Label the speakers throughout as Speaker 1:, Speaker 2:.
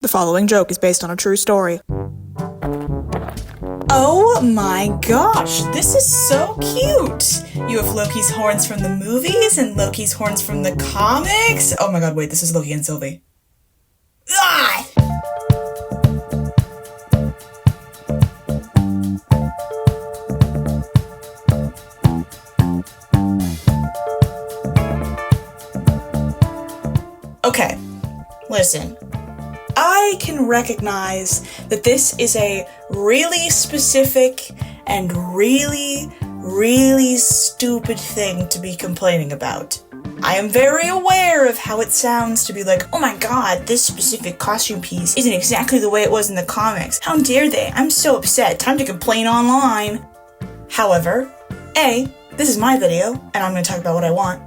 Speaker 1: The following joke is based on a true story. Oh my gosh, this is so cute! You have Loki's horns from the movies and Loki's horns from the comics. Oh my god, wait, this is Loki and Sylvie. Ah! Okay, listen. I can recognize that this is a really specific and really stupid thing to be complaining about. I am very aware of how it sounds to be like, oh my god, this specific costume piece isn't exactly the way it was in the comics. How dare they? I'm so upset. Time to complain online. However, A, this is my video, and I'm going to talk about what I want.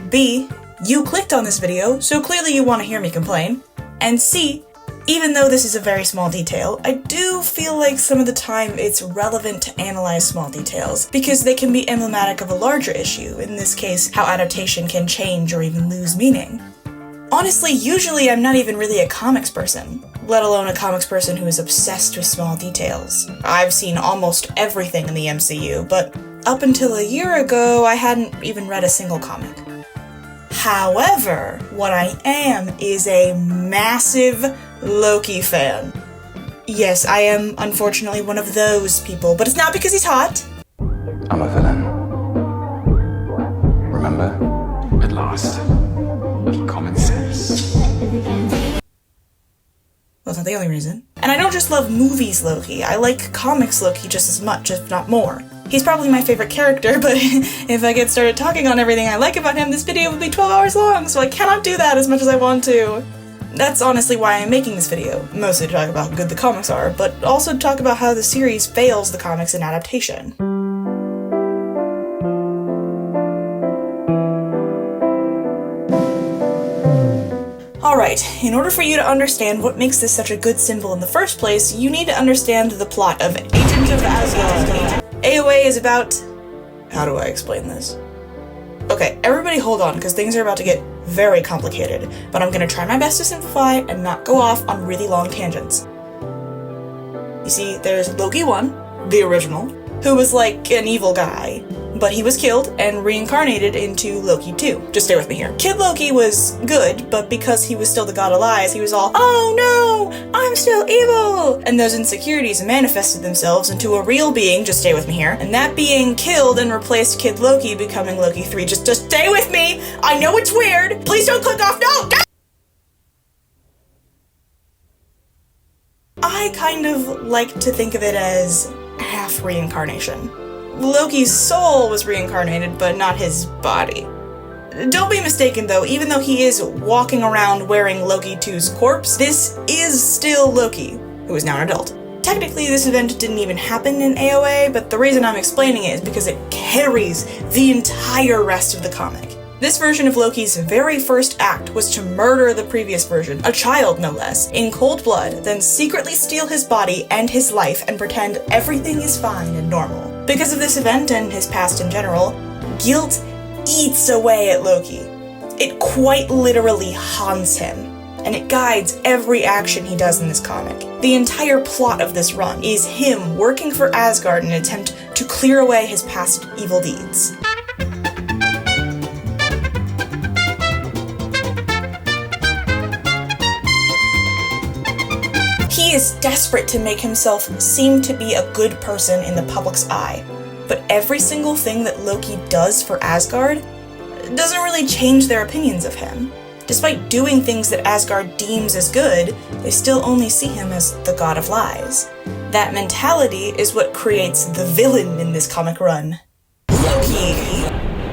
Speaker 1: B, you clicked on this video, so clearly you want to hear me complain. And C, even though this is a very small detail, I do feel like some of the time it's relevant to analyze small details, because they can be emblematic of a larger issue, in this case, how adaptation can change or even lose meaning. Honestly, usually I'm not even really a comics person, let alone a comics person who is obsessed with small details. I've seen almost everything in the MCU, but up until a year ago, I hadn't even read a single comic. However, what I am is a massive Loki fan. Yes, I am unfortunately one of those people, but it's not because he's hot.
Speaker 2: I'm a villain. Remember? At last. Common sense.
Speaker 1: Well, that's not the only reason. And I don't just love movies Loki, I like comics Loki just as much, if not more. He's probably my favorite character, but if I get started talking on everything I like about him, this video would be 12 hours long, so I cannot do that as much as I want to. That's honestly why I'm making this video, mostly to talk about how good the comics are, but also to talk about how the series fails the comics in adaptation. Alright, in order for you to understand what makes this such a good symbol in the first place, you need to understand the plot of Agent of Asgard. AOA is about... How do I explain this? Okay, everybody hold on, because things are about to get very complicated, but I'm gonna try my best to simplify and not go off on really long tangents. You see, there's Loki 1, the original, who was like an evil guy, but he was killed and reincarnated into Loki 2. Just stay with me here. Kid Loki was good, but because he was still the god of lies, he was all, oh no, I'm still evil! And those insecurities manifested themselves into a real being, just stay with me here, and that being killed and replaced Kid Loki, becoming Loki 3. Just stay with me! I know it's weird! Please don't click off, no! I kind of like to think of it as half reincarnation. Loki's soul was reincarnated, but not his body. Don't be mistaken though, even though he is walking around wearing Loki 2's corpse, this is still Loki, who is now an adult. Technically, this event didn't even happen in AOA, but the reason I'm explaining it is because it carries the entire rest of the comic. This version of Loki's very first act was to murder the previous version, a child no less, in cold blood, then secretly steal his body and his life and pretend everything is fine and normal. Because of this event and his past in general, guilt eats away at Loki. It quite literally haunts him, and it guides every action he does in this comic. The entire plot of this run is him working for Asgard in an attempt to clear away his past evil deeds. He is desperate to make himself seem to be a good person in the public's eye, but every single thing that Loki does for Asgard doesn't really change their opinions of him. Despite doing things that Asgard deems as good, they still only see him as the god of lies. That mentality is what creates the villain in this comic run, Loki.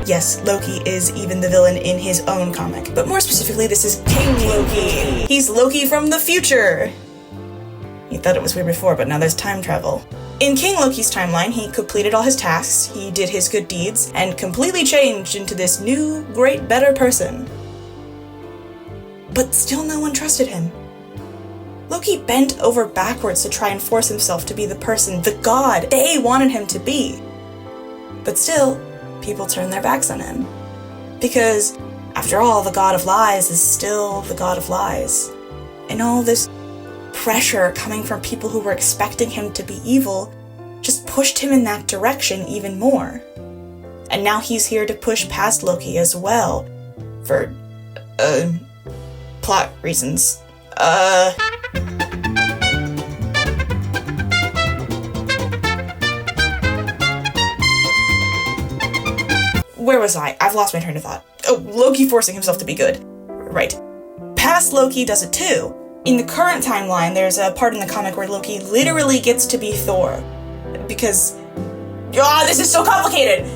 Speaker 1: Yes, Loki is even the villain in his own comic, but more specifically, this is King Loki. He's Loki from the future. You thought it was weird before, but now there's time travel. In King Loki's timeline, he completed all his tasks, he did his good deeds, and completely changed into this new, great, better person. But still no one trusted him. Loki bent over backwards to try and force himself to be the person, the god, they wanted him to be. But still, people turned their backs on him. Because, after all, the god of lies is still the god of lies. And all this pressure coming from people who were expecting him to be evil just pushed him in that direction even more. And now he's here to push past Loki as well. For, plot reasons. Where was I? I've lost my train of thought. Oh, Loki forcing himself to be good. Right. Past Loki does it too. In the current timeline, there's a part in the comic where Loki literally gets to be Thor. Because... this is so complicated!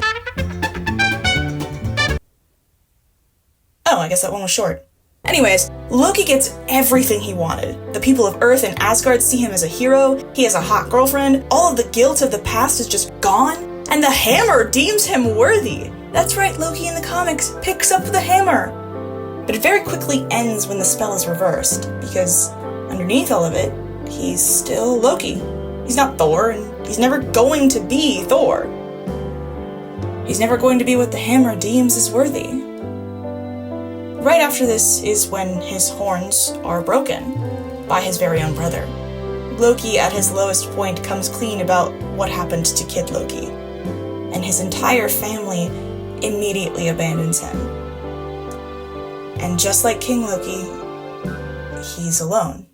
Speaker 1: Oh, I guess that one was short. Anyways, Loki gets everything he wanted. The people of Earth and Asgard see him as a hero, he has a hot girlfriend, all of the guilt of the past is just gone, and the hammer deems him worthy. That's right, Loki in the comics picks up the hammer. But it very quickly ends when the spell is reversed, because underneath all of it, he's still Loki. He's not Thor, and he's never going to be Thor. He's never going to be what the hammer deems as worthy. Right after this is when his horns are broken by his very own brother. Loki, at his lowest point, comes clean about what happened to Kid Loki, and his entire family immediately abandons him. And just like King Loki, he's alone.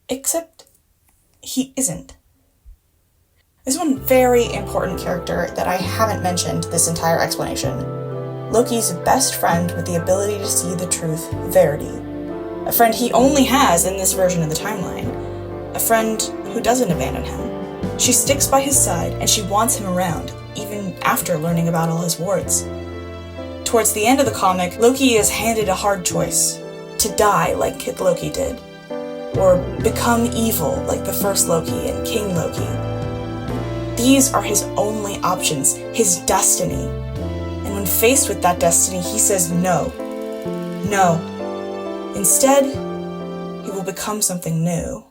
Speaker 1: Except he isn't. There's one very important character that I haven't mentioned this entire explanation. Loki's best friend with the ability to see the truth, Verity. A friend he only has in this version of the timeline. A friend who doesn't abandon him. She sticks by his side and she wants him around, even after learning about all his warts. Towards the end of the comic, Loki is handed a hard choice. To die like Kid Loki did. Or become evil like the first Loki and King Loki. These are his only options, his destiny. And when faced with that destiny, he says no. No. Instead, he will become something new.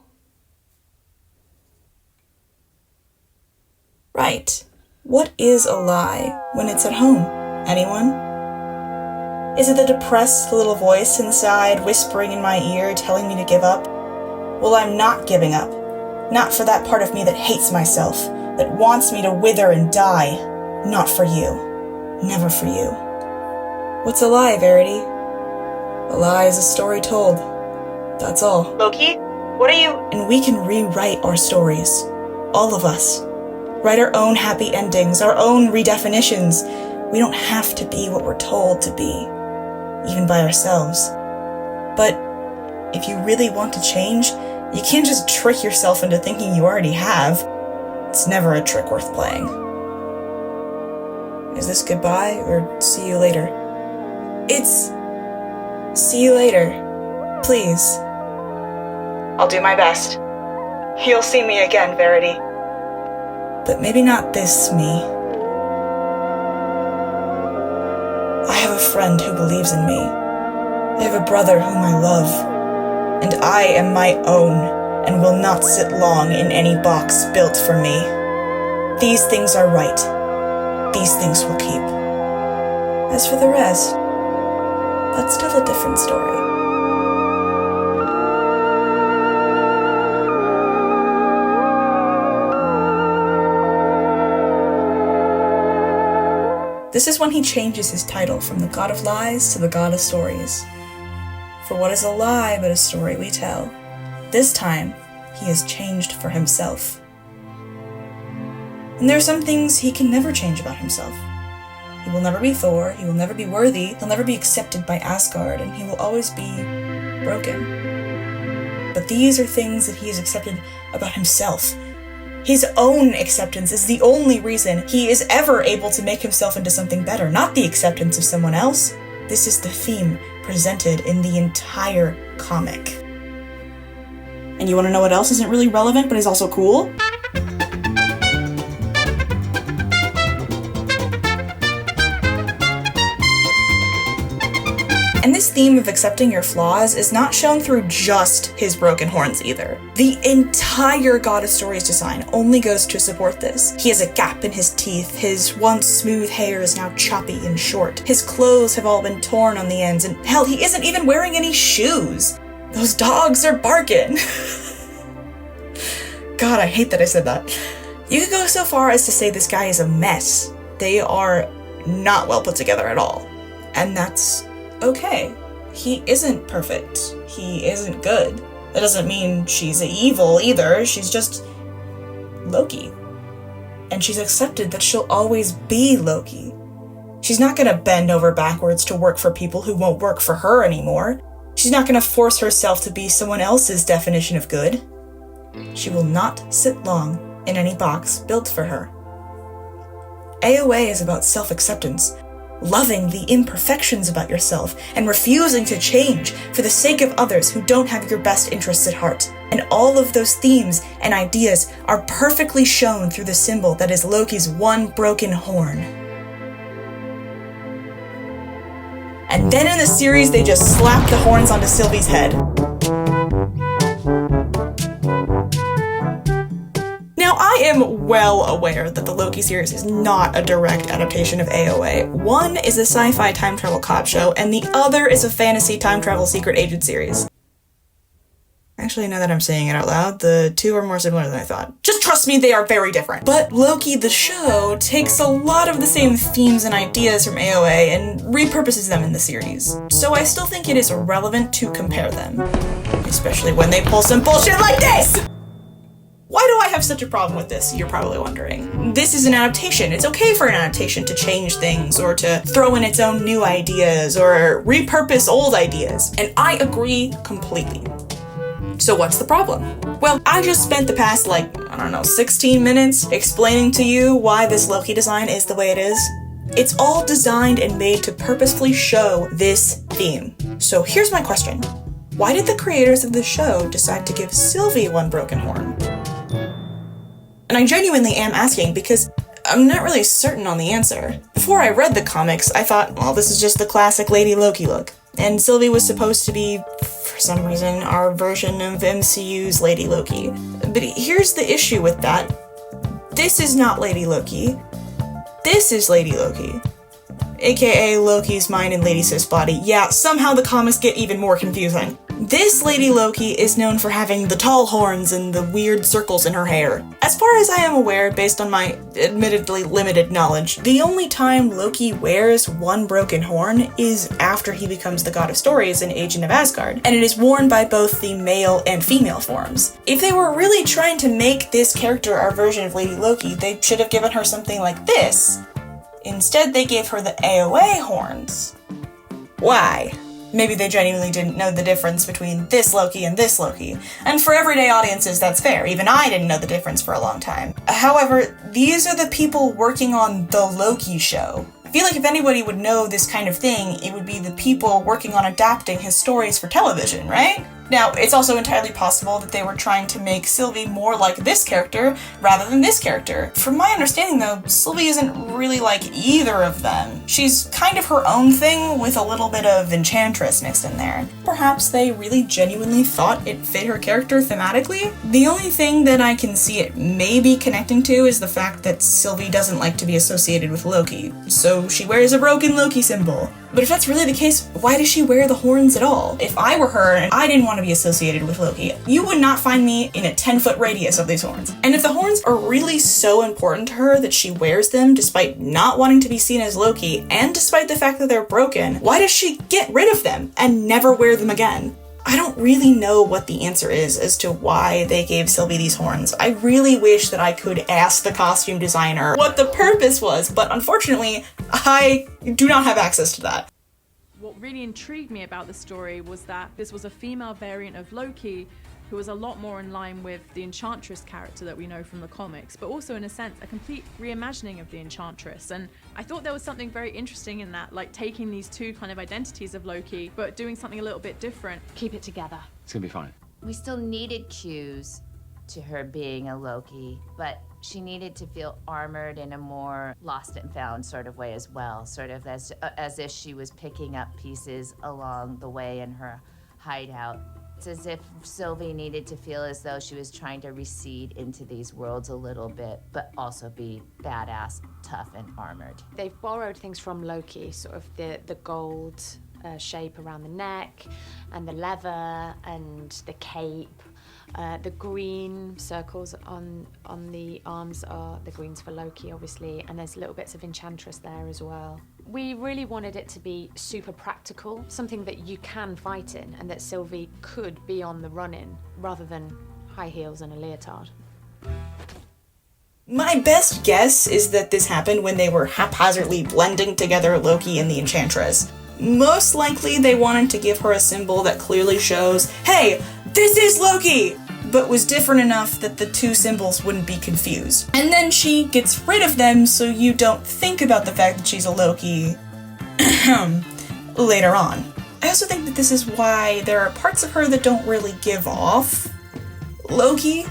Speaker 1: Right. What is a lie when it's at home? Anyone? Is it the depressed little voice inside whispering in my ear telling me to give up? Well, I'm not giving up. Not for that part of me that hates myself, that wants me to wither and die. Not for you. Never for you. What's a lie, Verity? A lie is a story told. That's all. Loki, what are you... And we can rewrite our stories. All of us. Write our own happy endings, our own redefinitions. We don't have to be what we're told to be, even by ourselves. But if you really want to change, you can't just trick yourself into thinking you already have. It's never a trick worth playing. Is this goodbye or see you later? It's see you later. Please. I'll do my best. You'll see me again, Verity. But maybe not this me. I have a friend who believes in me. I have a brother whom I love. And I am my own and will not sit long in any box built for me. These things are right. These things will keep. As for the rest, that's still a different story. This is when he changes his title from the God of Lies to the God of Stories. For what is a lie but a story we tell? This time, he has changed for himself. And there are some things he can never change about himself. He will never be Thor, he will never be worthy, he'll never be accepted by Asgard, and he will always be broken. But these are things that he has accepted about himself. His own acceptance is the only reason he is ever able to make himself into something better, not the acceptance of someone else. This is the theme presented in the entire comic. And you want to know what else isn't really relevant but is also cool? And this theme of accepting your flaws is not shown through just his broken horns either. The entire God of Stories design only goes to support this. He has a gap in his teeth, his once smooth hair is now choppy and short, his clothes have all been torn on the ends, and hell, he isn't even wearing any shoes. Those dogs are barking. God, I hate that I said that. You could go so far as to say this guy is a mess. They are not well put together at all. And that's okay. He isn't perfect. He isn't good. That doesn't mean she's evil either. She's just Loki. And she's accepted that she'll always be Loki. She's not gonna bend over backwards to work for people who won't work for her anymore. She's not gonna force herself to be someone else's definition of good. She will not sit long in any box built for her. AOA is about self-acceptance, loving the imperfections about yourself and refusing to change for the sake of others who don't have your best interests at heart. And all of those themes and ideas are perfectly shown through the symbol that is Loki's one broken horn. And then in the series, they just slap the horns onto Sylvie's head. Now, I am well aware that the Loki series is not a direct adaptation of AOA. One is a sci-fi time travel cop show, and the other is a fantasy time travel secret agent series. Actually, now that I'm saying it out loud, the two are more similar than I thought. Just trust me, they are very different. But Loki, the show, takes a lot of the same themes and ideas from AOA and repurposes them in the series. So I still think it is relevant to compare them. Especially when they pull some bullshit like this! Why do I have such a problem with this, you're probably wondering. This is an adaptation. It's okay for an adaptation to change things or to throw in its own new ideas or repurpose old ideas. And I agree completely. So what's the problem? Well, I just spent the past, 16 minutes explaining to you why this Loki design is the way it is. It's all designed and made to purposefully show this theme. So here's my question. Why did the creators of the show decide to give Sylvie one broken horn? And I genuinely am asking because I'm not really certain on the answer. Before I read the comics, I thought, well, this is just the classic Lady Loki look. And Sylvie was supposed to be, for some reason, our version of MCU's Lady Loki. But here's the issue with that. This is not Lady Loki. This is Lady Loki. AKA Loki's mind and Lady Sif's body. Yeah, somehow the comics get even more confusing. This Lady Loki is known for having the tall horns and the weird circles in her hair. As far as I am aware, based on my admittedly limited knowledge, the only time Loki wears one broken horn is after he becomes the god of stories in Agent of Asgard, and it is worn by both the male and female forms. If they were really trying to make this character our version of Lady Loki, they should have given her something like this. Instead, they gave her the AOA horns. Why? Maybe they genuinely didn't know the difference between this Loki and this Loki. And for everyday audiences, that's fair. Even I didn't know the difference for a long time. However, these are the people working on the Loki show. I feel like if anybody would know this kind of thing, it would be the people working on adapting his stories for television, right? Now, it's also entirely possible that they were trying to make Sylvie more like this character rather than this character. From my understanding, though, Sylvie isn't really like either of them. She's kind of her own thing with a little bit of Enchantress mixed in there. Perhaps they really genuinely thought it fit her character thematically? The only thing that I can see it maybe connecting to is the fact that Sylvie doesn't like to be associated with Loki, so she wears a broken Loki symbol. But if that's really the case, why does she wear the horns at all? If I were her and I didn't want to be associated with Loki, you would not find me in a 10-foot radius of these horns. And if the horns are really so important to her that she wears them despite not wanting to be seen as Loki, and despite the fact that they're broken, why does she get rid of them and never wear them again? I don't really know what the answer is as to why they gave Sylvie these horns. I really wish that I could ask the costume designer what the purpose was, but unfortunately, I do not have access to that.
Speaker 3: What really intrigued me about the story was that this was a female variant of Loki who was a lot more in line with the Enchantress character that we know from the comics, but also in a sense a complete reimagining of the Enchantress. And I thought there was something very interesting in that, like taking these two kind of identities of Loki but doing something a little bit different.
Speaker 4: Keep it together.
Speaker 2: It's gonna be fine.
Speaker 5: We still needed cues to her being a Loki, but she needed to feel armored in a more lost and found sort of way as well, sort of as if she was picking up pieces along the way in her hideout. It's as if Sylvie needed to feel as though she was trying to recede into these worlds a little bit, but also be badass, tough, and armored.
Speaker 4: They've borrowed things from Loki, sort of the gold shape around the neck and the leather and the cape. The green circles on the arms are the greens for Loki, obviously, and there's little bits of Enchantress there as well. We really wanted it to be super practical, something that you can fight in and that Sylvie could be on the run in, rather than high heels and a leotard.
Speaker 1: My best guess is that this happened when they were haphazardly blending together Loki and the Enchantress. Most likely they wanted to give her a symbol that clearly shows, hey, this is Loki! But was different enough that the two symbols wouldn't be confused. And then she gets rid of them so you don't think about the fact that she's a Loki later on. I also think that this is why there are parts of her that don't really give off Loki.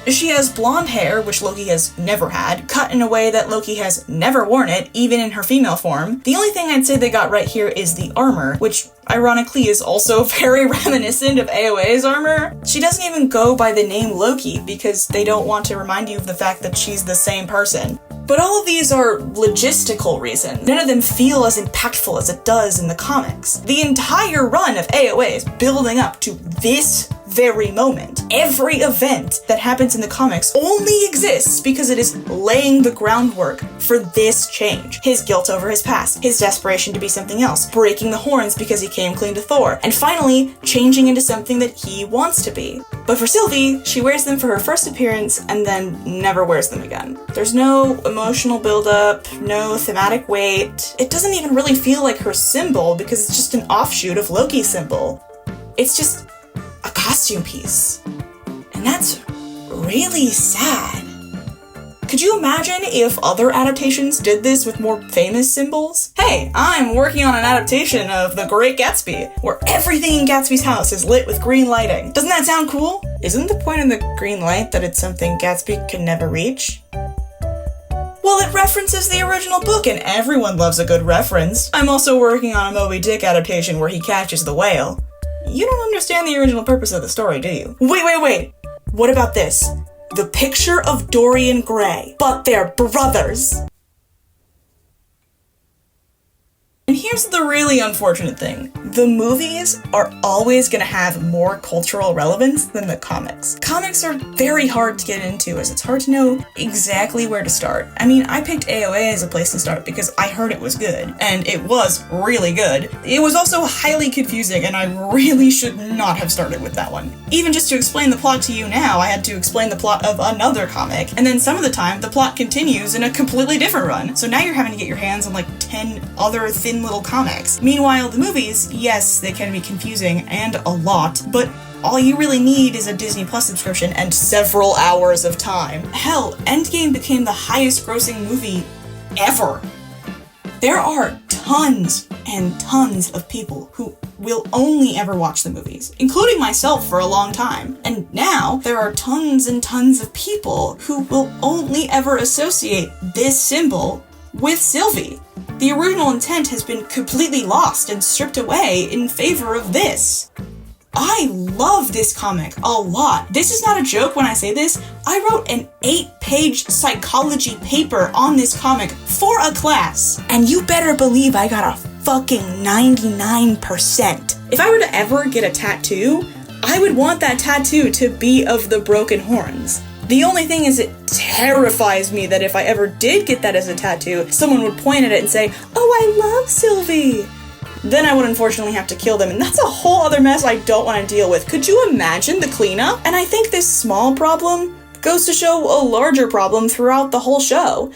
Speaker 1: She has blonde hair, which Loki has never had, cut in a way that Loki has never worn it, even in her female form. The only thing I'd say they got right here is the armor, which ironically is also very reminiscent of AOA's armor. She doesn't even go by the name Loki because they don't want to remind you of the fact that she's the same person. But all of these are logistical reasons. None of them feel as impactful as it does in the comics. The entire run of AOA is building up to this very moment. Every event that happens in the comics only exists because it is laying the groundwork for this change. His guilt over his past, his desperation to be something else, breaking the horns because he came clean to Thor, and finally changing into something that he wants to be. But for Sylvie, she wears them for her first appearance and then never wears them again. There's no emotional buildup, no thematic weight. It doesn't even really feel like her symbol because it's just an offshoot of Loki's symbol. It's just a costume piece. And that's really sad. Could you imagine if other adaptations did this with more famous symbols? Hey, I'm working on an adaptation of The Great Gatsby, where everything in Gatsby's house is lit with green lighting. Doesn't that sound cool? Isn't the point of the green light that it's something Gatsby can never reach? Well, it references the original book, and everyone loves a good reference. I'm also working on a Moby Dick adaptation where he catches the whale. You don't understand the original purpose of the story, do you? Wait. What about this? The picture of Dorian Gray, but they're brothers. And here's the really unfortunate thing. The movies are always gonna have more cultural relevance than the comics. Comics are very hard to get into as it's hard to know exactly where to start. I mean, I picked AOA as a place to start because I heard it was good, and it was really good. It was also highly confusing, and I really should not have started with that one. Even just to explain the plot to you now, I had to explain the plot of another comic, and then some of the time, the plot continues in a completely different run. So now you're having to get your hands on like 10 other thin little comics. Meanwhile, the movies, yes, they can be confusing and a lot, but all you really need is a Disney Plus subscription and several hours of time. Hell, Endgame became the highest grossing movie ever. There are tons and tons of people who will only ever watch the movies, including myself for a long time. And now there are tons and tons of people who will only ever associate this symbol with Sylvie. The original intent has been completely lost and stripped away in favor of this. I love this comic a lot. This is not a joke when I say this. I wrote an 8-page psychology paper on this comic for a class, and you better believe I got a fucking 99%. If I were to ever get a tattoo, I would want that tattoo to be of the broken horns. The only thing is it terrifies me that if I ever did get that as a tattoo, someone would point at it and say, "Oh, I love Sylvie." Then I would unfortunately have to kill them, and that's a whole other mess I don't want to deal with. Could you imagine the cleanup? And I think this small problem goes to show a larger problem throughout the whole show.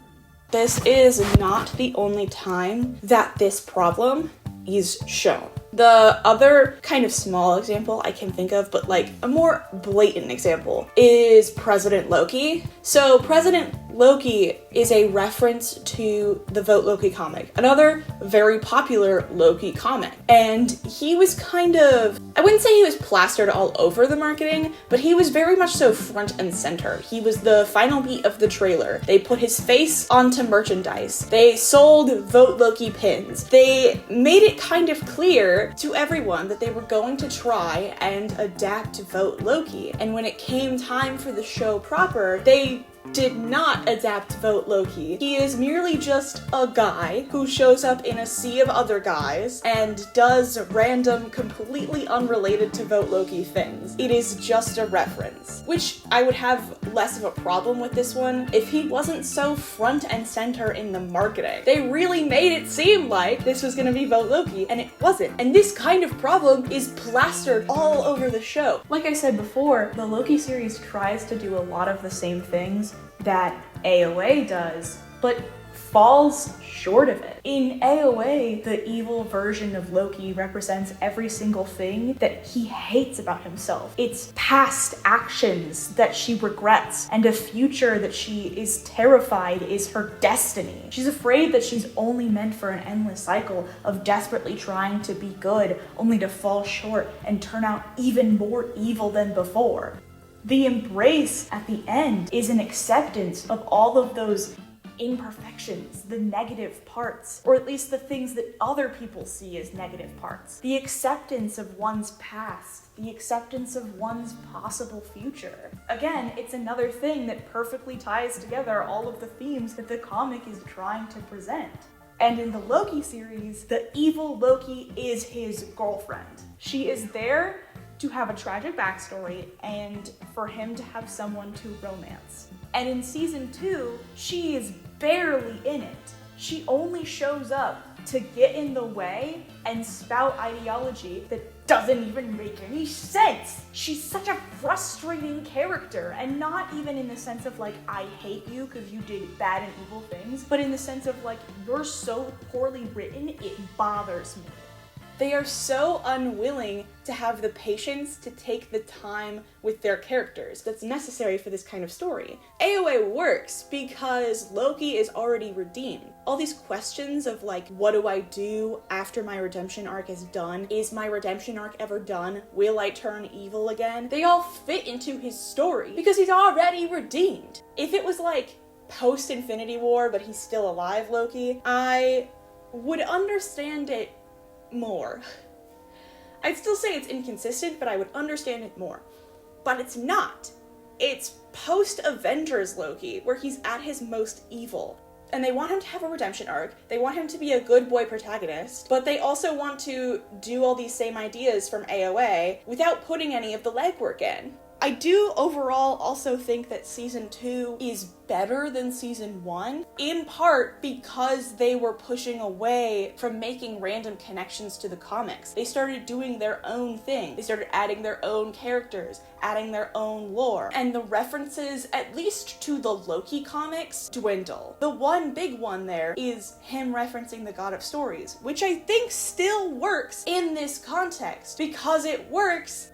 Speaker 1: This is not the only time that this problem is shown. The other kind of small example I can think of, but like a more blatant example, is President Loki. So President Loki is a reference to the Vote Loki comic, another very popular Loki comic. And he was kind of, I wouldn't say he was plastered all over the marketing, but he was very much so front and center. He was the final beat of the trailer. They put his face onto merchandise. They sold Vote Loki pins. They made it kind of clear to everyone that they were going to try and adapt Vote Loki. And when it came time for the show proper, they did not adapt Vote Loki. He is merely just a guy who shows up in a sea of other guys and does random, completely unrelated to Vote Loki things. It is just a reference, which I would have less of a problem with this one if he wasn't so front and center in the marketing. They really made it seem like this was gonna be Vote Loki, and it wasn't. And this kind of problem is plastered all over the show.
Speaker 6: Like I said before, the Loki series tries to do a lot of the same things that AOA does, but falls short of it. In AOA, the evil version of Loki represents every single thing that he hates about himself. It's past actions that she regrets, and a future that she is terrified is her destiny. She's afraid that she's only meant for an endless cycle of desperately trying to be good, only to fall short and turn out even more evil than before. The embrace at the end is an acceptance of all of those imperfections, the negative parts, or at least the things that other people see as negative parts. The acceptance of one's past, the acceptance of one's possible future. Again, it's another thing that perfectly ties together all of the themes that the comic is trying to present. And in the Loki series, the evil Loki is his girlfriend. She is there to have a tragic backstory and for him to have someone to romance. And in season 2, she is barely in it. She only shows up to get in the way and spout ideology that doesn't even make any sense. She's such a frustrating character, and not even in the sense of like, I hate you because you did bad and evil things, but in the sense of like, you're so poorly written, it bothers me. They are so unwilling to have the patience to take the time with their characters that's necessary for this kind of story. AOA works because Loki is already redeemed. All these questions of like, what do I do after my redemption arc is done? Is my redemption arc ever done? Will I turn evil again? They all fit into his story because he's already redeemed. If it was like post-Infinity War, but he's still alive Loki, I would understand it more. I'd still say it's inconsistent, but I would understand it more. But it's not. It's post-Avengers Loki, where he's at his most evil. And they want him to have a redemption arc, they want him to be a good boy protagonist, but they also want to do all these same ideas from AOA without putting any of the legwork in. I do overall also think that season 2 is better than season 1, in part because they were pushing away from making random connections to the comics. They started doing their own thing. They started adding their own characters, adding their own lore, and the references, at least to the Loki comics, dwindle. The one big one there is him referencing the God of Stories, which I think still works in this context, because it works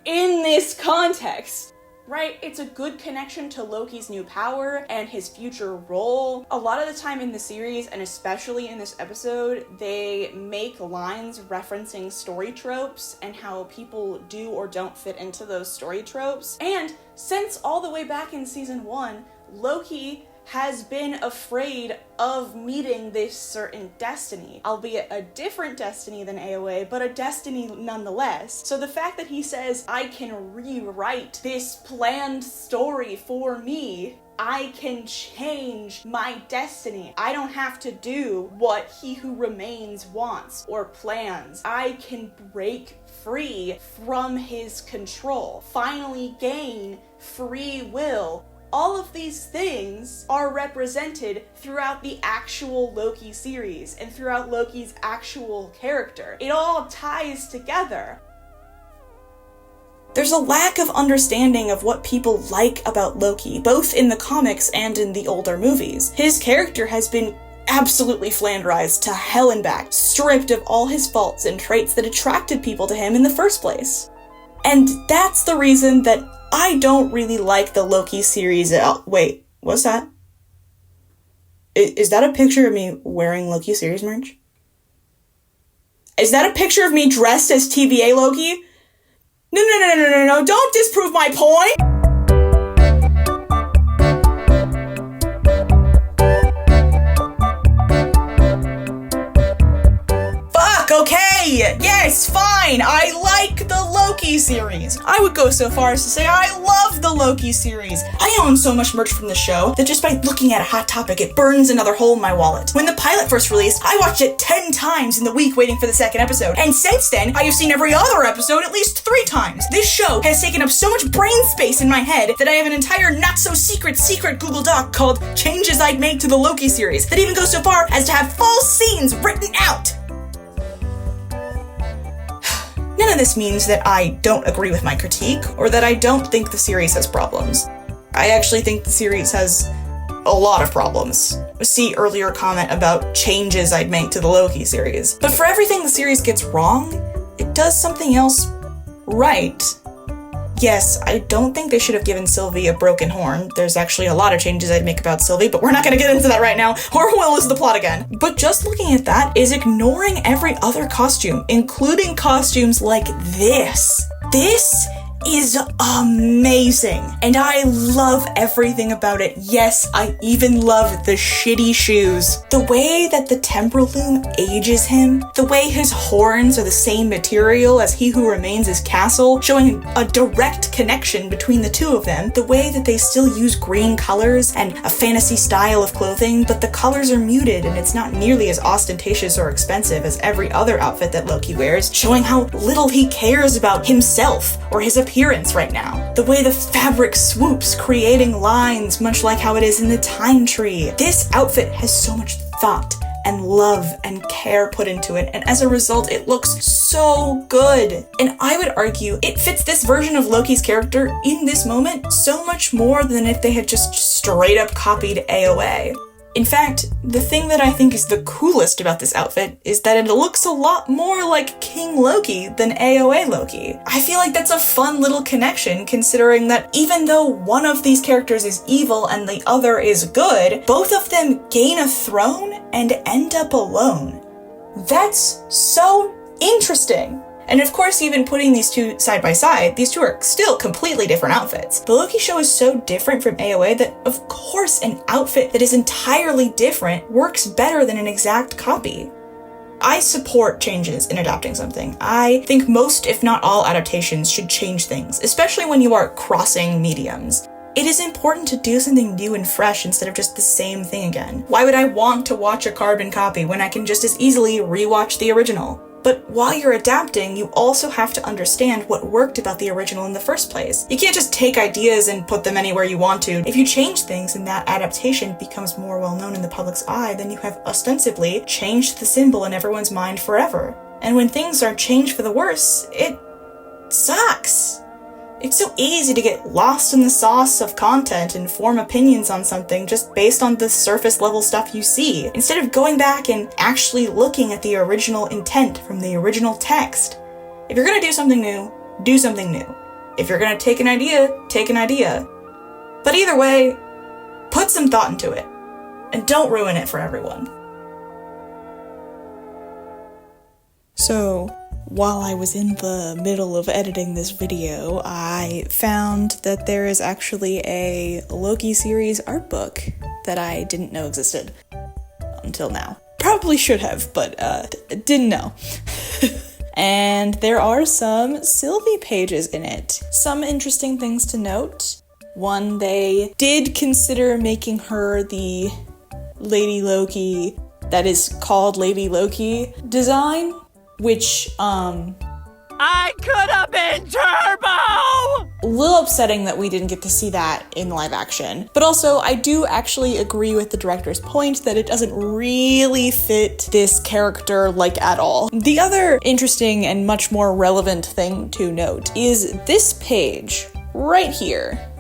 Speaker 6: in this context, right? It's a good connection to Loki's new power and his future role. A lot of the time in the series, and especially in this episode, they make lines referencing story tropes and how people do or don't fit into those story tropes. And since all the way back in season 1, Loki has been afraid of meeting this certain destiny, albeit a different destiny than AOA, but a destiny nonetheless. So the fact that he says, I can rewrite this planned story for me, I can change my destiny. I don't have to do what He Who Remains wants or plans. I can break free from his control, finally gain free will. All of these things are represented throughout the actual Loki series and throughout Loki's actual character. It all ties together. There's a lack of understanding of what people like about Loki, both in the comics and in the older movies. His character has been absolutely flanderized to hell and back, stripped of all his faults and traits that attracted people to him in the first place. And that's the reason that I don't really like the Loki series. Wait, what's that? Is that a picture of me wearing Loki series merch? Is that a picture of me dressed as TVA Loki? No, don't disprove my point! Fuck, okay,
Speaker 1: Yes, fine, I like the Loki series. I would go so far as to say I love the Loki series. I own so much merch from the show that just by looking at a Hot Topic, it burns another hole in my wallet. When the pilot first released, I watched it 10 times in the week waiting for the second episode. And since then, I have seen every other episode at least 3 times. This show has taken up so much brain space in my head that I have an entire not-so-secret Google Doc called Changes I'd Make to the Loki series that even goes so far as to have full scenes written out. None of this means that I don't agree with my critique or that I don't think the series has problems. I actually think the series has a lot of problems. See earlier comment about changes I'd make to the Loki series. But for everything the series gets wrong, it does something else right. Yes, I don't think they should have given Sylvie a broken horn. There's actually a lot of changes I'd make about Sylvie, but we're not gonna get into that right now, or we'll lose the plot again. But just looking at that is ignoring every other costume, including costumes like this. This is amazing, and I love everything about it. Yes, I even love the shitty shoes. The way that the temporal loom ages him, the way his horns are the same material as He Who Remains' his castle, showing a direct connection between the two of them, the way that they still use green colors and a fantasy style of clothing, but the colors are muted and it's not nearly as ostentatious or expensive as every other outfit that Loki wears, showing how little he cares about himself or his appearance right now. The way the fabric swoops, creating lines much like how it is in the Time Tree. This outfit has so much thought and love and care put into it, and as a result it looks so good. And I would argue it fits this version of Loki's character in this moment so much more than if they had just straight up copied AOA. In fact, the thing that I think is the coolest about this outfit is that it looks a lot more like King Loki than AOA Loki. I feel like that's a fun little connection, considering that even though one of these characters is evil and the other is good, both of them gain a throne and end up alone. That's so interesting. And of course, even putting these two side by side, these two are still completely different outfits. The Loki show is so different from AOA that, of course, an outfit that is entirely different works better than an exact copy. I support changes in adapting something. I think most, if not all, adaptations should change things, especially when you are crossing mediums. It is important to do something new and fresh instead of just the same thing again. Why would I want to watch a carbon copy when I can just as easily rewatch the original? But while you're adapting, you also have to understand what worked about the original in the first place. You can't just take ideas and put them anywhere you want to. If you change things and that adaptation becomes more well-known in the public's eye, then you have ostensibly changed the symbol in everyone's mind forever. And when things are changed for the worse, it sucks. It's so easy to get lost in the sauce of content and form opinions on something just based on the surface level stuff you see, instead of going back and actually looking at the original intent from the original text. If you're gonna do something new, do something new. If you're gonna take an idea, take an idea. But either way, put some thought into it, and don't ruin it for everyone. So, while I was in the middle of editing this video, I found that there is actually a Loki series art book that I didn't know existed until now. Probably should have, but didn't know. And there are some Sylvie pages in it. Some interesting things to note. One, they did consider making her the Lady Loki that is called Lady Loki design, which,
Speaker 7: I could have been Turbo!
Speaker 1: A little upsetting that we didn't get to see that in live action. But also, I do actually agree with the director's point that it doesn't really fit this character, like, at all. The other interesting and much more relevant thing to note is this page right here,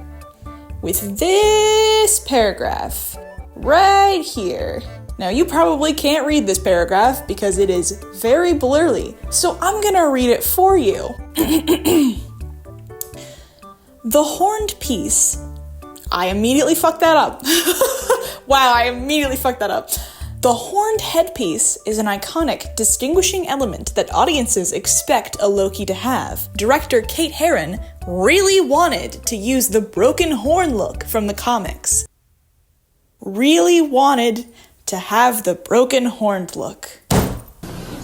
Speaker 1: with this paragraph right here. Now, you probably can't read this paragraph because it is very blurry, so I'm gonna read it for you. The horned piece. I immediately fucked that up. Wow, I immediately fucked that up. The horned headpiece is an iconic, distinguishing element that audiences expect a Loki to have. Director Kate Herron really wanted to use the broken horn look from the comics. Really wanted to have the broken horned look.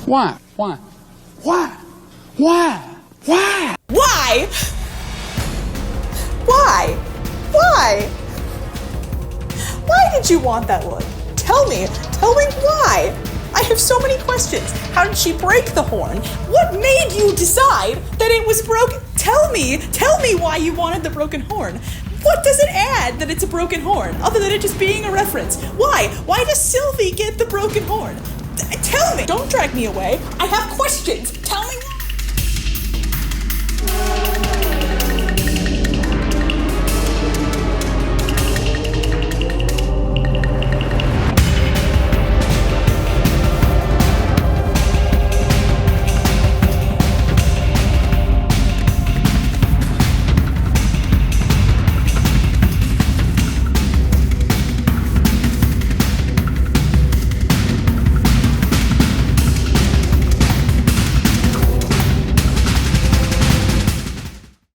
Speaker 8: Why? Why?
Speaker 2: Why? Why? Why?
Speaker 1: Why? Why? Why? Why did you want that look? Tell me why. I have so many questions. How did she break the horn? What made you decide that it was broken? Tell me why you wanted the broken horn. What does it add that it's a broken horn, other than it just being a reference? Why? Why does Sylvie get the broken horn? Tell me. Don't drag me away. I have questions. Tell me why.